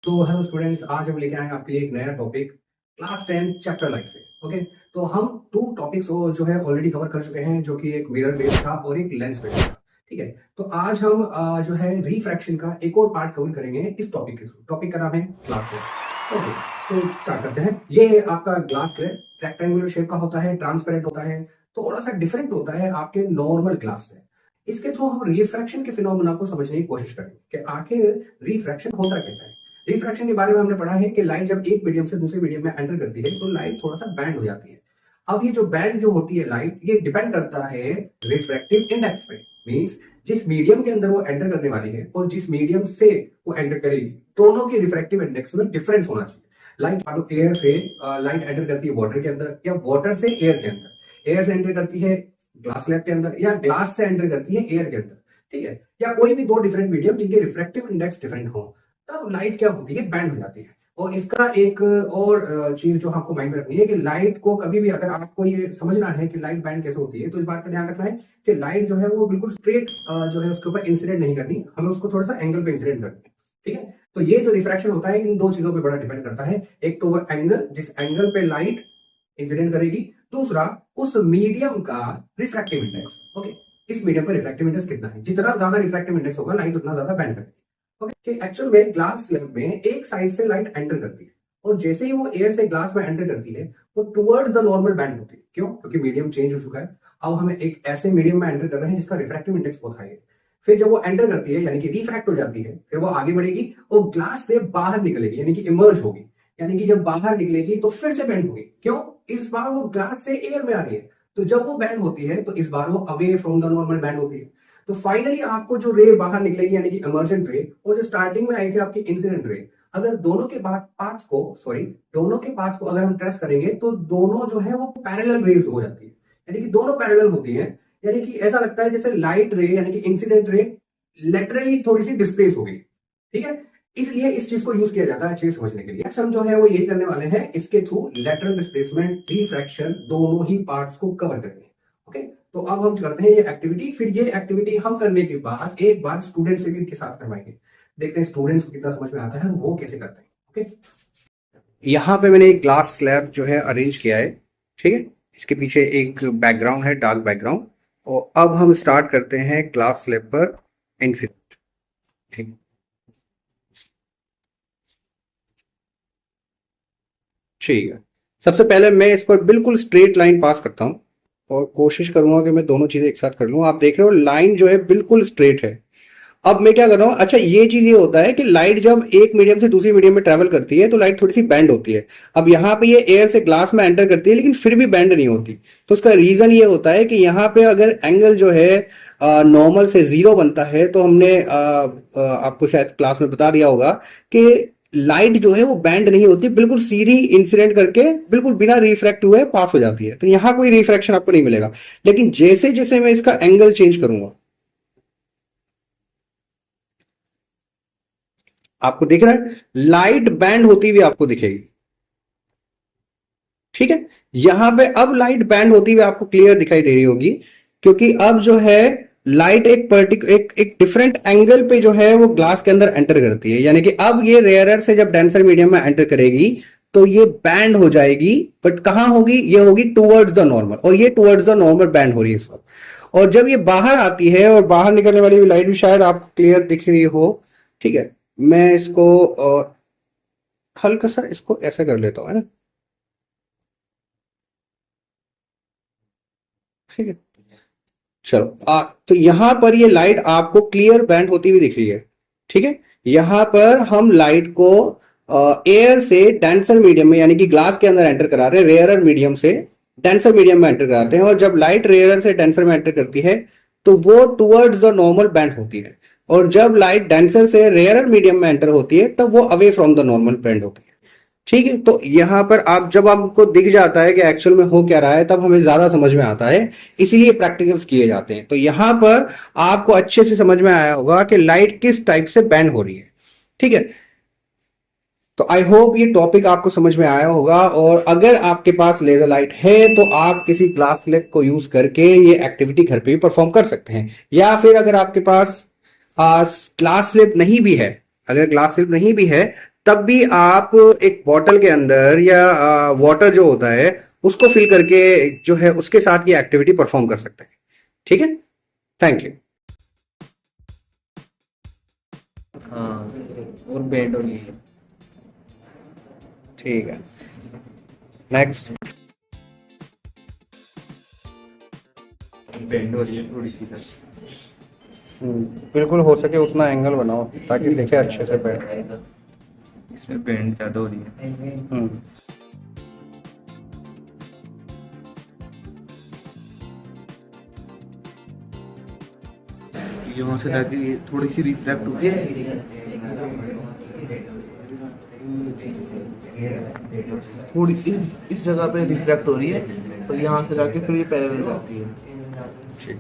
तो hello students, आज हम लेके आए हैं आपके लिए एक नया टॉपिक क्लास 10 चैप्टर लाइक से। ओके, तो हम टू टॉपिक्स जो है ऑलरेडी कवर कर चुके हैं, जो कि एक मिरर बेस्ड था और एक लेंस बेस्ड था। ठीक है, तो आज हम जो है रिफ्रैक्शन का एक और पार्ट कवर करेंगे इस टॉपिक के थ्रू। टॉपिक का नाम है ग्लास स्लैब। ओके, तो स्टार्ट करते हैं। ये आपका ग्लास स्लैब रेक्टेंगुलर शेप का होता है, ट्रांसपेरेंट होता है, थोड़ा सा डिफरेंट होता है आपके नॉर्मल ग्लास से। इसके थ्रू हम रिफ्रैक्शन के फिनोमेना को समझने की कोशिश करेंगे कि आखिर रिफ्रैक्शन होता कैसा है। रिफ्रैक्शन के बारे में हमने पढ़ा है कि लाइट जब एक मीडियम से दूसरे मीडियम में एंटर करती है तो लाइट थोड़ा सा बैंड हो जाती है। अब ये जो बैंड जो होती है लाइट, ये डिपेंड करता है रिफ्रैक्टिव इंडेक्स पे। मींस जिस मीडियम के अंदर वो एंटर करने वाली है और जिस मीडियम से वो एंटर करेगी, दोनों के रिफ्रैक्टिव इंडेक्स में डिफरेंस होना चाहिए। लाइट मानो एयर से लाइट एंटर करती है वाटर के अंदर, या वाटर से एयर के अंदर, एयर से एंटर करती है ग्लास स्लैब के अंदर, या ग्लास से एंटर करती है एयर के अंदर। ठीक है, या कोई भी दो डिफरेंट मीडियम जिनके रिफ्रैक्टिव इंडेक्स डिफरेंट हो, तब लाइट क्या होती है, बैंड हो जाती है। और इसका एक और चीज जो आपको माइंड में रखनी है कि लाइट को कभी भी अगर आपको ये समझना है कि लाइट बैंड कैसे होती है, तो इस बात का ध्यान रखना है कि लाइट जो है वो बिल्कुल स्ट्रेट जो है उसके ऊपर इंसिडेंट नहीं करनी, हमें उसको थोड़ा सा एंगल पे इंसिडेंट करनी है। ठीक है, तो ये जो रिफ्रैक्शन होता है इन दो चीजों पे बड़ा डिपेंड करता है। एक तो वो एंगल, जिस एंगल पे लाइट इंसिडेंट करेगी, दूसरा उस मीडियम का रिफ्रैक्टिव इंडेक्स। ओके, इस मीडियम पर रिफ्रैक्टिव इंडेक्स कितना है, जितना ज्यादा रिफ्रैक्टिव इंडेक्स होगा लाइट उतना ज्यादा बैंड करेगी। ओके, कि एक्चुअल में ग्लास स्लैब में एक साइड से लाइट एंटर करती है और जैसे ही वो एयर से ग्लास में एंटर करती है वो टुवर्ड्स द नॉर्मल बैंड होती है। क्यों? क्योंकि मीडियम चेंज हो चुका है। अब हमें एक ऐसे मीडियम में एंटर कर रहे हैं जिसका रिफ्रैक्टिव इंडेक्स बहुत हाई है। फिर जब वो एंटर करती है यानी कि रिफ्रैक्ट हो जाती है, फिर वो आगे बढ़ेगी और ग्लास से बाहर निकलेगी यानी कि इमर्ज होगी। यानी कि जब बाहर निकलेगी तो फिर से बैंड होगी। क्यों? इस बार वो ग्लास से एयर में आ रही है, तो जब वो बैंड होती है तो इस बार वो away from the normal band होती है। तो फाइनली आपको जो रे बाहर निकलेगी यानी कि इमर्जेंट रे, और जो स्टार्टिंग में आई थी आपकी इंसिडेंट रे, अगर दोनों के पाथ को अगर हम ट्रेस करेंगे तो दोनों जो है वो पैरेलल रेज हो जाती है, यानी कि दोनों पैरेलल होती है। यानी कि ऐसा लगता है जैसे लाइट रे यानी कि इंसिडेंट रे लेटरली थोड़ी सी डिस्प्लेस हो गई। ठीक है, इसलिए इस चीज को यूज किया जाता है अच्छे से समझने के लिए। नेक्स्ट हम जो है वो यही करने वाले हैं, इसके थ्रू लेटरल डिस्प्लेसमेंट, रिफ्रैक्शन, दोनों ही पार्ट्स को कवर करेंगे। ओके, तो अब हम करते हैं ये एक्टिविटी। फिर ये एक्टिविटी हम करने के बाद एक बार स्टूडेंट से भी इनके साथ करवाएंगे, देखते हैं स्टूडेंट्स को कितना समझ में आता है और वो कैसे करते हैं। ओके, यहाँ पे मैंने एक ग्लास स्लैब जो है अरेंज किया है। ठीक है, इसके पीछे एक बैकग्राउंड है, डार्क बैकग्राउंड। और अब हम स्टार्ट करते हैं ग्लास स्लैब पर इंसिडेंट। ठीक, ठीक है। सबसे पहले मैं इस पर बिल्कुल स्ट्रेट लाइन पास करता हूँ और कोशिश करूंगा कि मैं दोनों चीजें एक साथ कर लूँ। आप देख रहे हो लाइन जो है बिल्कुल स्ट्रेट है। अब मैं क्या कर रहा हूँ, अच्छा ये चीज ये होता है कि लाइट जब एक मीडियम से दूसरी मीडियम में ट्रेवल करती है तो लाइट थोड़ी सी बैंड होती है। अब यहाँ पे ये एयर से ग्लास में एंटर करती है लेकिन फिर भी बैंड नहीं होती। तो उसका रीजन ये होता है कि यहाँ पे अगर एंगल जो है नॉर्मल से जीरो बनता है, तो हमने आपको शायद क्लास में बता दिया होगा कि लाइट जो है वो बैंड नहीं होती, बिल्कुल सीधी इंसिडेंट करके बिल्कुल बिना रिफ्रैक्ट हुए पास हो जाती है। तो यहाँ कोई रिफ्रैक्शन आपको नहीं मिलेगा। लेकिन जैसे जैसे मैं इसका एंगल चेंज करूंगा, आपको दिख रहा है लाइट बैंड होती हुई आपको दिखेगी। ठीक है, यहां पे अब लाइट बैंड होती हुई आपको क्लियर दिखाई दे रही होगी, क्योंकि अब जो है लाइट एक डिफरेंट एंगल पे जो है वो ग्लास के अंदर एंटर करती है। यानी कि अब ये रेयरर से जब डेंसर मीडियम में एंटर करेगी तो ये बैंड हो जाएगी। बट कहां होगी? ये होगी टुवर्ड्स द नॉर्मल, और ये टुवर्ड्स द नॉर्मल बैंड हो रही है इस वक्त। और जब ये बाहर आती है, और बाहर निकलने वाली लाइट भी शायद आपको क्लियर दिख रही हो। ठीक है, मैं इसको हल्का सा इसको ऐसा कर लेता हूं, है ना। ठीक है, चलो तो यहां पर ये लाइट आपको क्लियर बैंड होती हुई दिख रही है। ठीक है, यहां पर हम लाइट को एयर से डेंसर मीडियम में यानी कि ग्लास के अंदर एंटर करा रहे हैं, रेयरर मीडियम से डेंसर मीडियम में एंटर कराते हैं। और जब लाइट रेयरर से डेंसर में एंटर करती है तो वो टुवर्ड्स द नॉर्मल बैंड होती है, और जब लाइट डेंसर से रेयरर मीडियम में एंटर होती है तब वो away from the normal band होती है। ठीक है, तो यहां पर आप जब आपको दिख जाता है कि एक्चुअल में हो क्या रहा है, तब हमें ज्यादा समझ में आता है, इसीलिए प्रैक्टिकल्स किए जाते हैं। तो यहां पर आपको अच्छे से समझ में आया होगा कि लाइट किस टाइप से बैंड हो रही है। ठीक है, तो आई होप ये टॉपिक आपको समझ में आया होगा। और अगर आपके पास लेजर लाइट है तो आप किसी ग्लास स्लिप को यूज करके ये एक्टिविटी घर पे भी परफॉर्म कर सकते हैं। या फिर अगर आपके पास ग्लास स्लिप नहीं भी है, अगर ग्लास स्लिप नहीं भी है, तब भी आप एक बॉटल के अंदर या वाटर जो होता है उसको फिल करके जो है उसके साथ ये एक्टिविटी परफॉर्म कर सकते हैं। ठीक है, थैंक यू। हाँ, और बेंड हो रही है। ठीक है, नेक्स्ट। बेंड हो रही है थोड़ी सी इधर। बिल्कुल हो सके उतना एंगल बनाओ ताकि दिखे अच्छे से बैठ। इसमें बेंड ज्यादा हो रही है। यहाँ से जाके ये थोड़ी सी रिफ्लेक्ट होती है, थोड़ी इस जगह पे रिफ्लेक्ट हो रही है, और यहाँ से जाके फिर ये पैरेलल जाती है। ठीक।